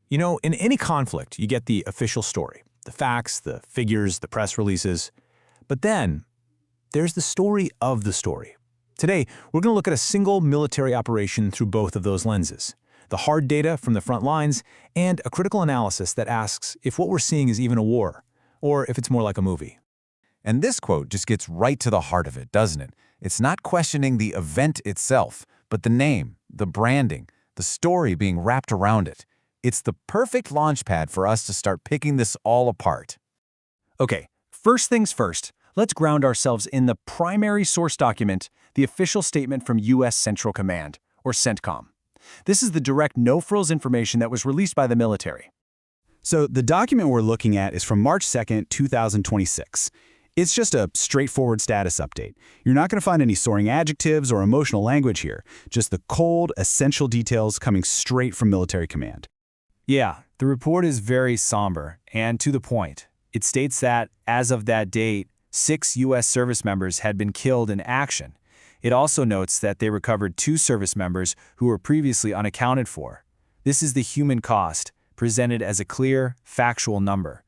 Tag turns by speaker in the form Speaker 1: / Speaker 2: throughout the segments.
Speaker 1: You know, in any conflict, you get the official story, the facts, the figures, the press releases. But then, there's the story of the story. Today, we're going to look at a single military operation through both of those lenses. The hard data from the front lines, and a critical analysis that asks if what we're seeing is even a war, or if it's more like a movie.
Speaker 2: And this quote just gets right to the heart of it, doesn't it? It's not questioning the event itself, but the name, the branding, the story being wrapped around it. It's the perfect launchpad for us to start picking this all apart.
Speaker 3: Okay, first things first, let's ground ourselves in the primary source document, the official statement from U.S. Central Command, or CENTCOM. This is the direct no-frills information that was released by the military.
Speaker 4: So the document we're looking at is from March 2nd, 2026. It's just a straightforward status update. You're not going to find any soaring adjectives or emotional language here, just the cold, essential details coming straight from military command.
Speaker 3: Yeah, the report is very somber and to the point. It states that, as of that date, 6 U.S. service members had been killed in action. It also notes that they recovered 2 service members who were previously unaccounted for. This is the human cost, presented as a clear, factual number.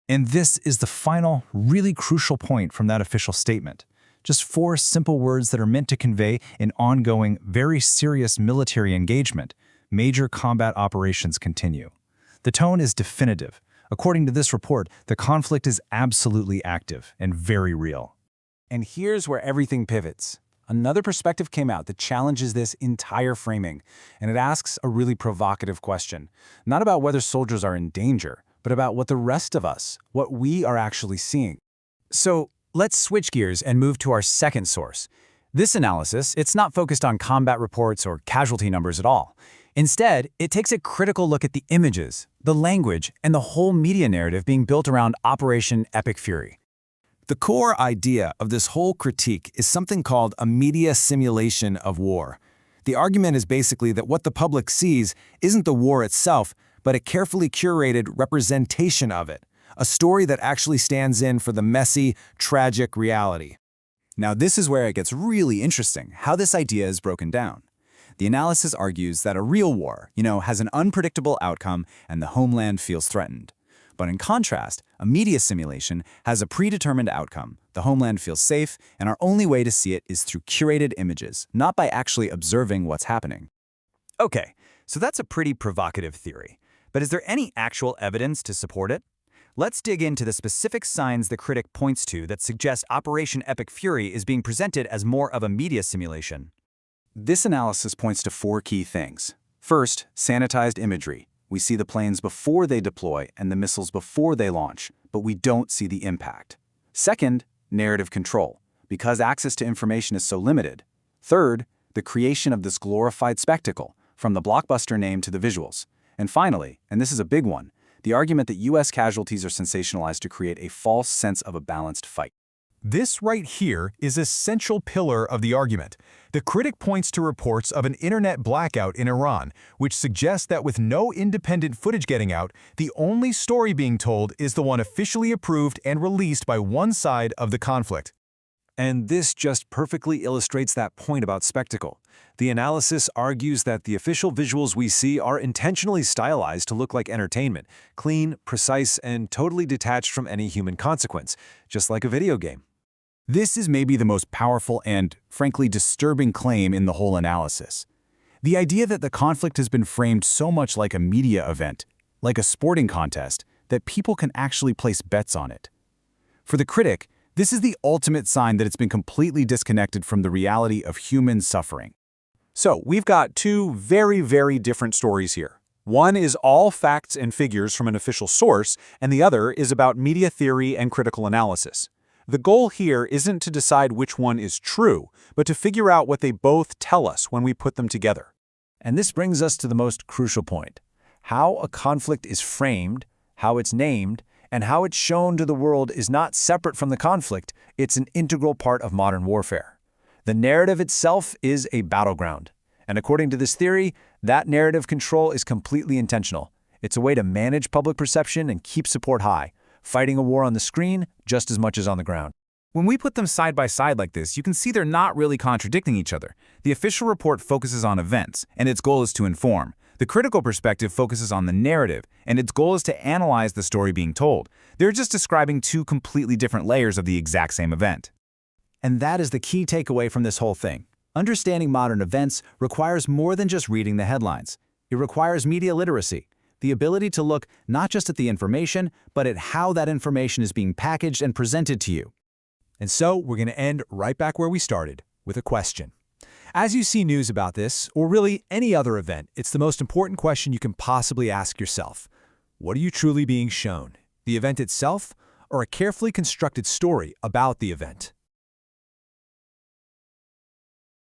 Speaker 5: And this is the final, really crucial point from that official statement. Just 4 simple words that are meant to convey an ongoing, very serious military engagement. Major combat operations continue. The tone is definitive. According to this report, the conflict is absolutely active and very real.
Speaker 3: And here's where everything pivots. Another perspective came out that challenges this entire framing, and it asks a really provocative question. Not about whether soldiers are in danger, but about what the rest of us, what we are actually seeing. So let's switch gears and move to our second source. This analysis, it's not focused on combat reports or casualty numbers at all. Instead, it takes a critical look at the images, the language, and the whole media narrative being built around Operation Epic Fury.
Speaker 2: The core idea of this whole critique is something called a media simulation of war. The argument is basically that what the public sees isn't the war itself, but a carefully curated representation of it, a story that actually stands in for the messy, tragic reality.
Speaker 4: Now this is where it gets really interesting, how this idea is broken down. The analysis argues that a real war, has an unpredictable outcome and the homeland feels threatened. But in contrast, a media simulation has a predetermined outcome. The homeland feels safe, and our only way to see it is through curated images, not by actually observing what's happening.
Speaker 3: Okay, so that's a pretty provocative theory. But is there any actual evidence to support it? Let's dig into the specific signs the critic points to that suggest Operation Epic Fury is being presented as more of a media simulation.
Speaker 4: This analysis points to 4 key things. First, sanitized imagery. We see the planes before they deploy and the missiles before they launch, but we don't see the impact. Second, narrative control, because access to information is so limited. Third, the creation of this glorified spectacle, from the blockbuster name to the visuals. And finally, and this is a big one, the argument that U.S. casualties are sensationalized to create a false sense of a balanced fight.
Speaker 1: This right here is a central pillar of the argument. The critic points to reports of an internet blackout in Iran, which suggests that with no independent footage getting out, the only story being told is the one officially approved and released by one side of the conflict.
Speaker 6: And this just perfectly illustrates that point about spectacle. The analysis argues that the official visuals we see are intentionally stylized to look like entertainment, clean, precise, and totally detached from any human consequence, just like a video game.
Speaker 4: This is maybe the most powerful and, frankly, disturbing claim in the whole analysis. The idea that the conflict has been framed so much like a media event, like a sporting contest, that people can actually place bets on it. For the critic, this is the ultimate sign that it's been completely disconnected from the reality of human suffering.
Speaker 6: So we've got 2 very, very different stories here. One is all facts and figures from an official source, and the other is about media theory and critical analysis. The goal here isn't to decide which one is true, but to figure out what they both tell us when we put them together.
Speaker 3: And this brings us to the most crucial point. How a conflict is framed, how it's named, and how it's shown to the world is not separate from the conflict, it's an integral part of modern warfare. The narrative itself is a battleground. And according to this theory, that narrative control is completely intentional. It's a way to manage public perception and keep support high, fighting a war on the screen just as much as on the ground.
Speaker 5: When we put them side by side like this, you can see they're not really contradicting each other. The official report focuses on events, and its goal is to inform.
Speaker 2: The critical perspective focuses on the narrative, and its goal is to analyze the story being told. They're just describing two completely different layers of the exact same event.
Speaker 3: And that is the key takeaway from this whole thing. Understanding modern events requires more than just reading the headlines. It requires media literacy, the ability to look not just at the information, but at how that information is being packaged and presented to you.
Speaker 1: And so we're going to end right back where we started, with a question. As you see news about this, or really any other event, it's the most important question you can possibly ask yourself. What are you truly being shown? The event itself, or a carefully constructed story about the event?